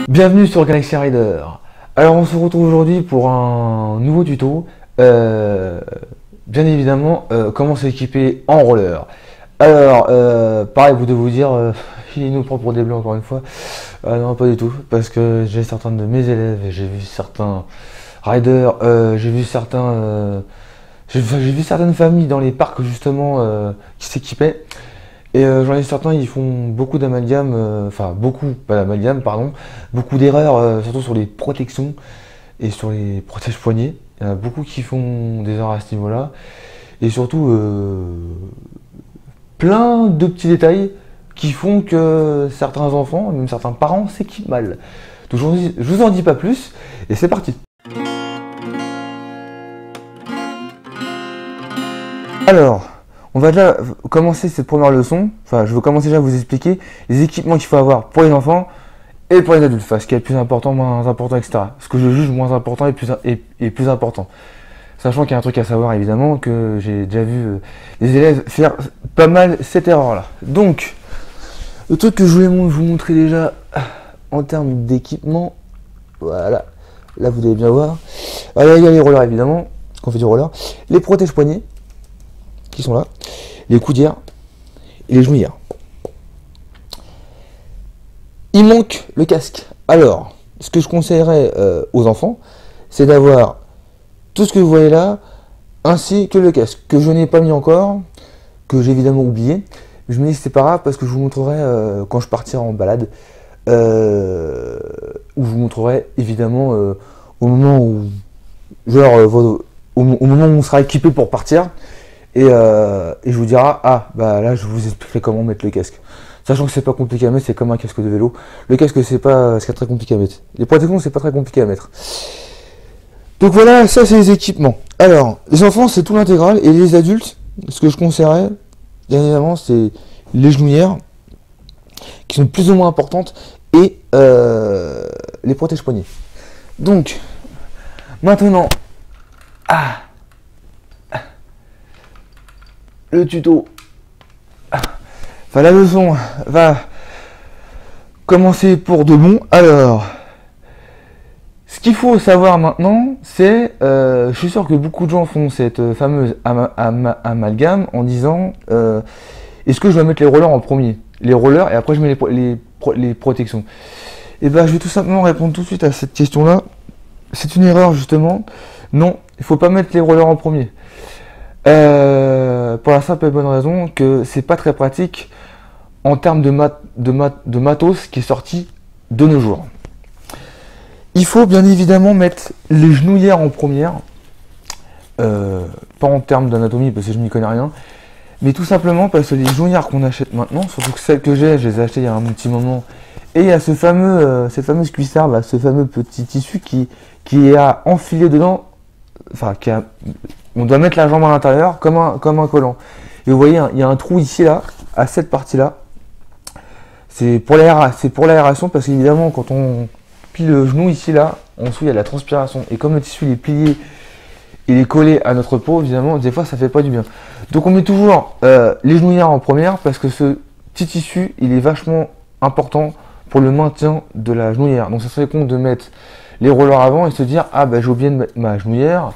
Bienvenue sur Galaxy Rider. Alors on se retrouve aujourd'hui pour un nouveau tuto. Bien évidemment, comment s'équiper en roller. Alors, pareil, vous devez vous dire, il nous prend pour des blancs encore une fois. Non, pas du tout, parce que j'ai certains de mes élèves, j'ai vu certains riders, j'ai vu certaines familles dans les parcs justement qui s'équipaient. Et j'en ai certains, ils font beaucoup d'amalgame, enfin beaucoup, pas d'amalgame, pardon, beaucoup d'erreurs, surtout sur les protections et sur les protège-poignets. Il y en a beaucoup qui font des erreurs à ce niveau-là. Et surtout, plein de petits détails qui font que certains enfants, même certains parents, s'équipent mal. Donc je vous en dis pas plus, et c'est parti. Alors, on va déjà commencer cette première leçon. Enfin, je veux commencer déjà à vous expliquer les équipements qu'il faut avoir pour les enfants et pour les adultes. Enfin, ce qui est plus important, moins important, etc. Ce que je juge moins important et plus important. Sachant qu'il y a un truc à savoir, évidemment, que j'ai déjà vu des élèves faire pas mal cette erreur-là. Donc, le truc que je voulais vous montrer déjà en termes d'équipement, voilà. Là, vous devez bien voir. Alors, il y a les rollers, évidemment, qu'on fait du roller. Les protège-poignets, qui sont là, les coudières et les genouillères. Il manque le casque. Alors, ce que je conseillerais aux enfants, c'est d'avoir tout ce que vous voyez là, ainsi que le casque, que je n'ai pas mis encore, que j'ai évidemment oublié. Je me dis que c'est pas grave parce que je vous montrerai quand je partirai en balade, où je vous montrerai évidemment au moment où, genre, au moment où on sera équipé pour partir. Et je vous dirai, ah bah là je vous expliquerai comment mettre le casque. Sachant que c'est pas compliqué à mettre, c'est comme un casque de vélo. Le casque c'est très compliqué à mettre. Les protections c'est pas très compliqué à mettre. Donc voilà, ça c'est les équipements. Alors, les enfants c'est tout l'intégral, et les adultes, ce que je conseillerais, bien évidemment, c'est les genouillères, qui sont plus ou moins importantes, et les protège-poignets. Donc, maintenant, le tuto, enfin la leçon va commencer pour de bon. Alors, ce qu'il faut savoir maintenant, c'est, je suis sûr que beaucoup de gens font cette fameuse amalgame en disant, est-ce que je dois mettre les rollers en premier, les rollers, et après je mets les protections. Et ben, je vais tout simplement répondre tout de suite à cette question-là. C'est une erreur justement. Non, il faut pas mettre les rollers en premier. Pour la simple et bonne raison que c'est pas très pratique en termes de matos qui est sorti de nos jours. Il faut bien évidemment mettre les genouillères en première, pas en termes d'anatomie parce que je n'y connais rien, mais tout simplement parce que les genouillères qu'on achète maintenant, surtout que celles que j'ai, je les ai achetées il y a un petit moment, et il y a ce fameux, cette fameuse cuissarde là, ce fameux petit tissu qui est à enfiler dedans, enfin on doit mettre la jambe à l'intérieur comme un collant. Et vous voyez, il y a un trou ici là, à cette partie-là. C'est pour l'aération parce qu'évidemment, quand on plie le genou ici là, en dessous il y a de la transpiration. Et comme le tissu il est plié, il est collé à notre peau, évidemment, des fois ça fait pas du bien. Donc on met toujours les genouillères en première parce que ce petit tissu, il est vachement important pour le maintien de la genouillère. Donc ça serait con de mettre les rollers avant et se dire, ah bah j'ai oublié de mettre ma genouillère.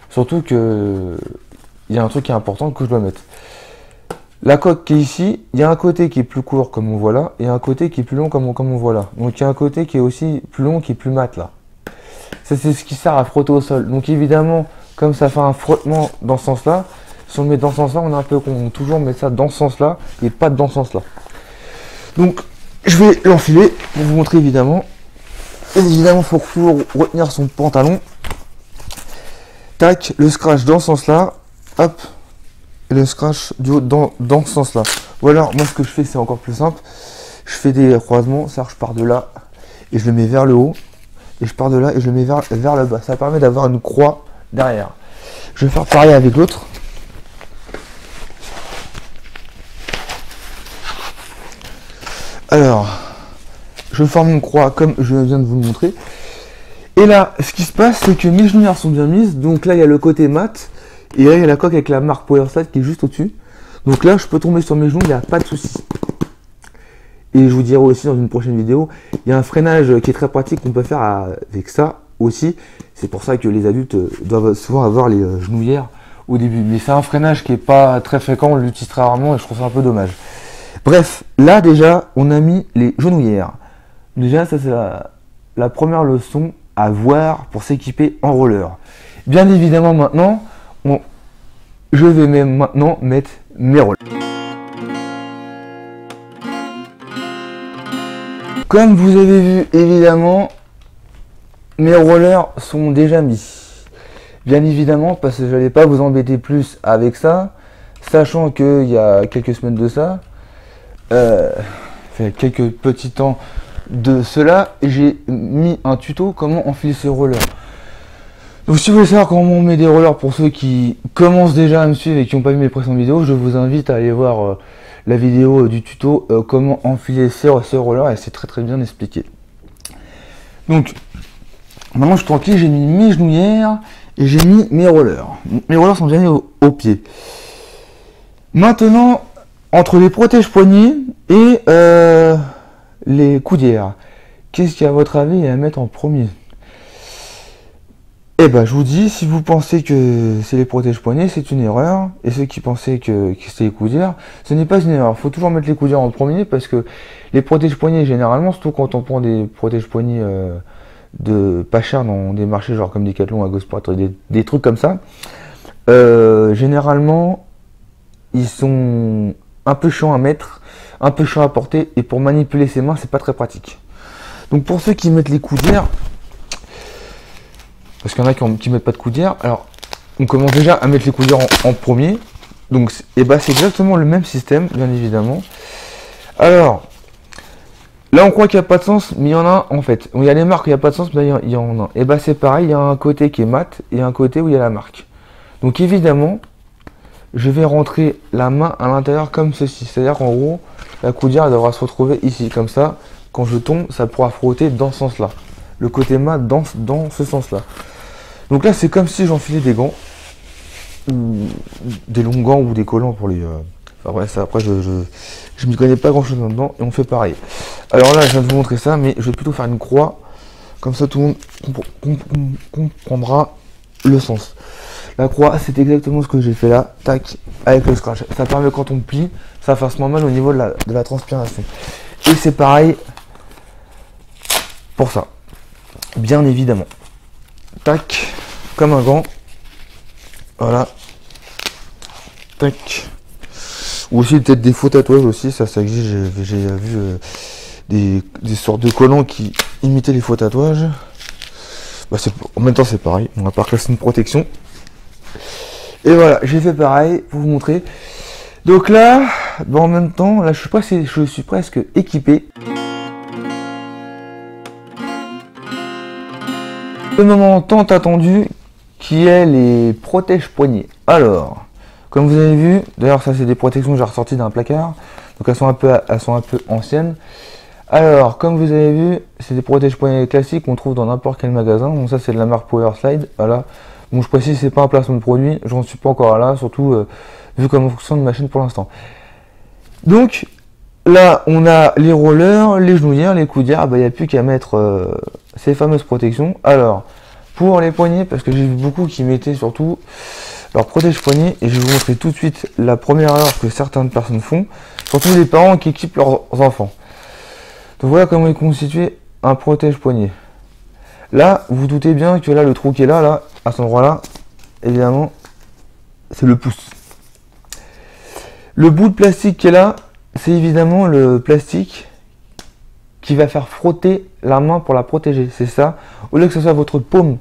Surtout que il y a un truc qui est important que je dois mettre. La coque qui est ici, il y a un côté qui est plus court comme on voit là, et un côté qui est plus long comme on voit là. Donc il y a un côté qui est aussi plus long, qui est plus mat là. Ça c'est ce qui sert à frotter au sol. Donc évidemment, comme ça fait un frottement dans ce sens-là, si on le met dans ce sens-là, on est un peu con. On toujours mettre ça dans ce sens-là et pas dans ce sens-là. Donc je vais l'enfiler pour vous montrer évidemment. Et évidemment, il faut toujours retenir son pantalon. Tac, le scratch dans ce sens-là, hop, et le scratch du haut dans ce sens-là. Ou alors, moi, ce que je fais, c'est encore plus simple. Je fais des croisements, ça, je pars de là, et je le mets vers le haut, et je pars de là, et je le mets vers le bas. Ça permet d'avoir une croix derrière. Je vais faire pareil avec l'autre. Alors, je forme une croix comme je viens de vous le montrer. Et là, ce qui se passe, c'est que mes genouillères sont bien mises. Donc là, il y a le côté mat. Et là, il y a la coque avec la marque PowerSlide qui est juste au-dessus. Donc là, je peux tomber sur mes genoux, il n'y a pas de souci. et je vous dirai aussi dans une prochaine vidéo, il y a un freinage qui est très pratique qu'on peut faire avec ça aussi. C'est pour ça que les adultes doivent souvent avoir les genouillères au début. Mais c'est un freinage qui n'est pas très fréquent, on l'utilise très rarement et je trouve ça un peu dommage. Bref, là déjà, on a mis les genouillères. Déjà, ça c'est la première leçon à voir pour s'équiper en roller. Bien évidemment, maintenant, je vais maintenant mettre mes rollers. Comme vous avez vu, évidemment, mes rollers sont déjà mis. Bien évidemment, parce que je n'allais pas vous embêter plus avec ça, sachant qu'il y a quelques semaines de ça, fait quelques petits temps de cela, j'ai mis un tuto comment enfiler ces rollers. Donc si vous voulez savoir comment on met des rollers pour ceux qui commencent déjà à me suivre et qui n'ont pas vu mes précédentes vidéos, je vous invite à aller voir la vidéo du tuto comment enfiler ces rollers et c'est très bien expliqué. Donc maintenant je suis tranquille, j'ai mis mes genouillères et j'ai mis mes rollers. Mes rollers sont déjà mis au pied. Maintenant, entre les protège-poignets et les coudières, qu'est-ce qu'il y a à votre avis à mettre en premier? Eh ben, je vous dis, si vous pensez que c'est les protège-poignets, c'est une erreur. Et ceux qui pensaient que c'est les coudières, ce n'est pas une erreur. Il faut toujours mettre les coudières en premier parce que les protège-poignets, généralement, surtout quand on prend des protège-poignets de pas cher dans des marchés genre comme Decathlon, à Gosport, des trucs comme ça, généralement, ils sont un peu chiants à mettre, un peu chiants à porter. Et pour manipuler ses mains, c'est pas très pratique. Donc pour ceux qui mettent les coudières, parce qu'il y en a qui mettent pas de coudières, alors on commence déjà à mettre les coudières en premier. Donc c'est exactement le même système, bien évidemment. Alors là on croit qu'il n'y a pas de sens, mais il y en a en fait. Il y a les marques où il n'y a pas de sens, mais là il y en a. Et bah c'est pareil, il y a un côté qui est mat et un côté où il y a la marque. Donc évidemment, je vais rentrer la main à l'intérieur comme ceci. C'est-à-dire qu'en gros, la coudière elle devra se retrouver ici, comme ça. Quand je tombe, ça pourra frotter dans ce sens-là. Le côté mat dans ce sens-là. Donc là, c'est comme si j'enfilais des gants, ou des longs gants ou des collants pour les. Enfin bref, ça, après je m'y connais pas grand-chose là-dedans et on fait pareil. Alors là, je viens de vous montrer ça, mais je vais plutôt faire une croix, comme ça tout le monde comprendra le sens. La croix, c'est exactement ce que j'ai fait là, tac, avec le scratch. Ça permet quand on plie, ça fasse moins mal au niveau de la transpiration. Et c'est pareil pour ça, bien évidemment. Tac, comme un gant. Voilà. Tac. Ou aussi peut-être des faux tatouages aussi, ça existe. J'ai vu des sortes de collants qui imitaient les faux tatouages. Bah, en même temps c'est pareil, on va pas classer une protection. Et voilà, j'ai fait pareil pour vous montrer. Donc là, bah, en même temps, là je suis presque équipé. Le moment tant attendu qui est les protège-poignets. Alors, comme vous avez vu, d'ailleurs ça c'est des protections que j'ai ressorties d'un placard, donc elles sont un peu anciennes. Alors, comme vous avez vu, c'est des protège-poignets classiques qu'on trouve dans n'importe quel magasin. Donc ça c'est de la marque Powerslide. Voilà. Bon, je précise, c'est pas un placement de produit, j'en suis pas encore là, surtout vu comment fonctionne ma chaîne pour l'instant. Donc là, on a les rollers, les genouillères, les coudières. Il n'y a plus qu'à mettre ces fameuses protections. Alors, pour les poignets, parce que j'ai vu beaucoup qui mettaient surtout leur protège-poignets, et je vais vous montrer tout de suite la première erreur que certaines personnes font, surtout les parents qui équipent leurs enfants. Donc voilà comment est constitué un protège-poignet. Là, vous vous doutez bien que là, le trou qui est là, à cet endroit-là, évidemment, c'est le pouce. Le bout de plastique qui est là, c'est évidemment le plastique qui va faire frotter la main pour la protéger. C'est ça. Au lieu que ce soit votre paume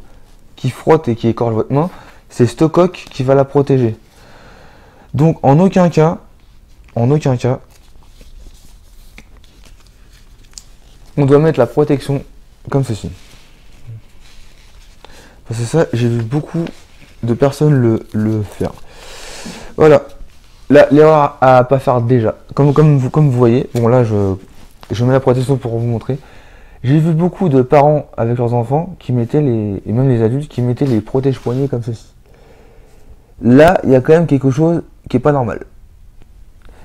qui frotte et qui écorche votre main, c'est ce coque qui va la protéger. Donc en aucun cas, on doit mettre la protection comme ceci. C'est ça, j'ai vu beaucoup de personnes le faire. Voilà. Là, l'erreur à pas faire déjà. Comme vous voyez, bon là je mets la protection pour vous montrer. J'ai vu beaucoup de parents avec leurs enfants qui mettaient et même les adultes qui mettaient les protège-poignets comme ceci. Là, il y a quand même quelque chose qui est pas normal.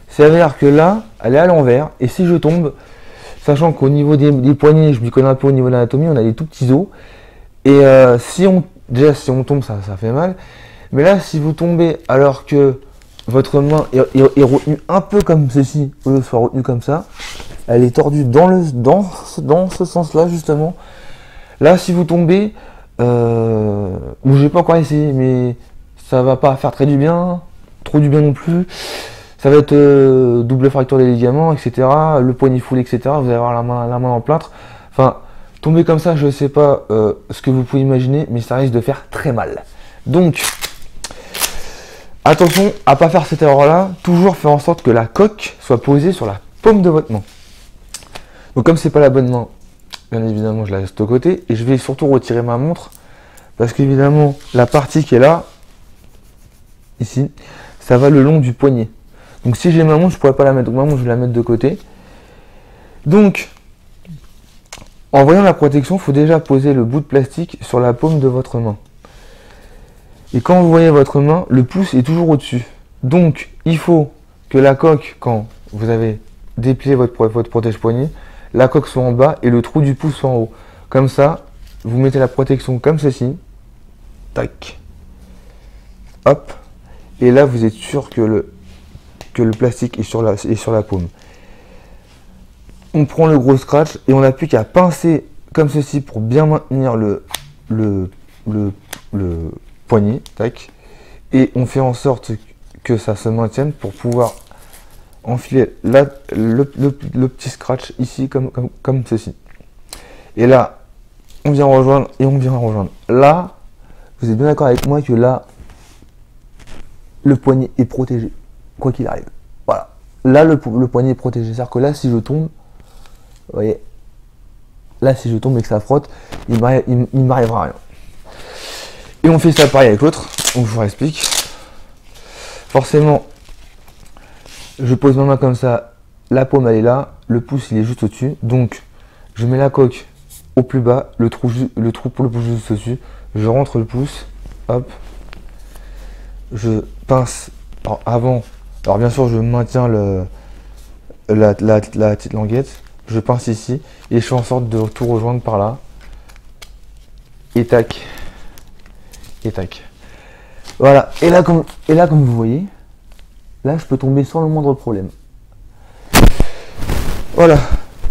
C'est-à-dire que là, elle est à l'envers et si je tombe, sachant qu'au niveau des poignets, je m'y connais un peu au niveau de l'anatomie, on a des tout petits os. Et si on tombe, ça fait mal. Mais là, si vous tombez alors que votre main est retenue un peu comme ceci, au lieu de soit retenue comme ça, elle est tordue dans ce sens-là, justement. Là, si vous tombez, j'ai pas encore essayé, mais ça va pas faire trop du bien non plus. Ça va être double fracture des ligaments, etc. Le poignet foulé, etc. Vous allez avoir la main en plâtre. Enfin, tomber comme ça, je sais pas ce que vous pouvez imaginer, mais ça risque de faire très mal. Donc, attention à pas faire cette erreur-là. Toujours faire en sorte que la coque soit posée sur la paume de votre main. Donc, comme c'est pas la bonne main, bien évidemment, je la laisse de côté. Et je vais surtout retirer ma montre. Parce qu'évidemment, la partie qui est là, ici, ça va le long du poignet. Donc si j'ai ma montre, je pourrais pas la mettre. Donc ma montre, je vais la mettre de côté. Donc, en voyant la protection, il faut déjà poser le bout de plastique sur la paume de votre main. Et quand vous voyez votre main, le pouce est toujours au-dessus. Donc, il faut que la coque, quand vous avez déplié votre protège-poignet, la coque soit en bas et le trou du pouce soit en haut. Comme ça, vous mettez la protection comme ceci. Tac. Hop. Et là, vous êtes sûr que le plastique est sur la paume. On prend le gros scratch et on n'a plus qu'à pincer comme ceci pour bien maintenir le poignet. Tac. Et on fait en sorte que ça se maintienne pour pouvoir enfiler le petit scratch ici comme ceci. Et là, on vient rejoindre et on vient rejoindre. Là, vous êtes bien d'accord avec moi que là, le poignet est protégé, quoi qu'il arrive. Voilà. Là, le poignet est protégé. C'est-à-dire que là, si je tombe, vous voyez, là, si je tombe et que ça frotte, il m'arrivera rien. Et on fait ça pareil avec l'autre. Donc, je vous explique. Forcément, je pose ma main comme ça, la paume elle est là, le pouce il est juste au-dessus. Donc, je mets la coque au plus bas, le trou pour le pouce juste au-dessus. Je rentre le pouce, hop. Je pince avant. Alors bien sûr, je maintiens la petite languette. Je pince ici et je fais en sorte de tout rejoindre par là. Et tac. Et tac. Voilà. Et là, comme vous voyez, là, je peux tomber sans le moindre problème. Voilà.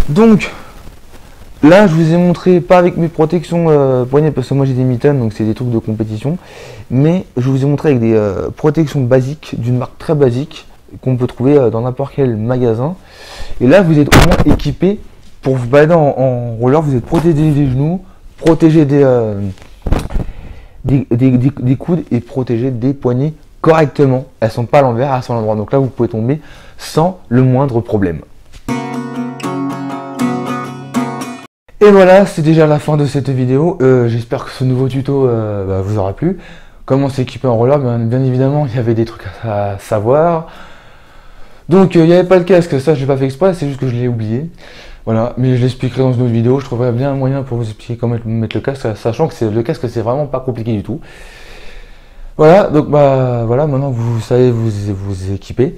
Donc, là, je vous ai montré, pas avec mes protections poignets, parce que moi j'ai des mitaines, donc c'est des trucs de compétition. Mais je vous ai montré avec des protections basiques, d'une marque très basique, qu'on peut trouver dans n'importe quel magasin. Et là, vous êtes au moins équipé pour vous balader en roller. Vous êtes protégé des genoux, protégé des coudes et protégé des poignets correctement. Elles sont pas à l'envers, elles sont à l'endroit. Donc là, vous pouvez tomber sans le moindre problème. Et voilà, c'est déjà la fin de cette vidéo. J'espère que ce nouveau tuto vous aura plu. Comment s'équiper en roller, bien évidemment, il y avait des trucs à savoir. Donc, il n'y avait pas le casque, ça je l'ai pas fait exprès, c'est juste que je l'ai oublié. Voilà, mais je l'expliquerai dans une autre vidéo. Je trouverai bien un moyen pour vous expliquer comment mettre le casque, sachant que le casque, c'est vraiment pas compliqué du tout. Voilà, donc voilà, maintenant vous savez vous équiper.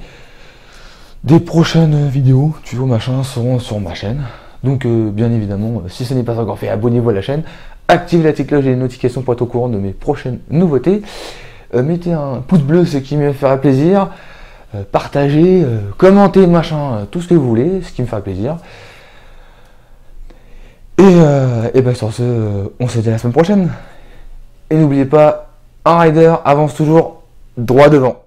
Des prochaines vidéos, tutos, machin, seront sur ma chaîne. Donc, bien évidemment, si ce n'est pas encore fait, abonnez-vous à la chaîne. Activez la petite cloche et les notifications pour être au courant de mes prochaines nouveautés. Mettez un pouce bleu, ce qui me fera plaisir. Partagez, commentez, machin, tout ce que vous voulez, ce qui me fera plaisir. Et ben sur ce, on se dit à la semaine prochaine. Et n'oubliez pas, un rider avance toujours droit devant.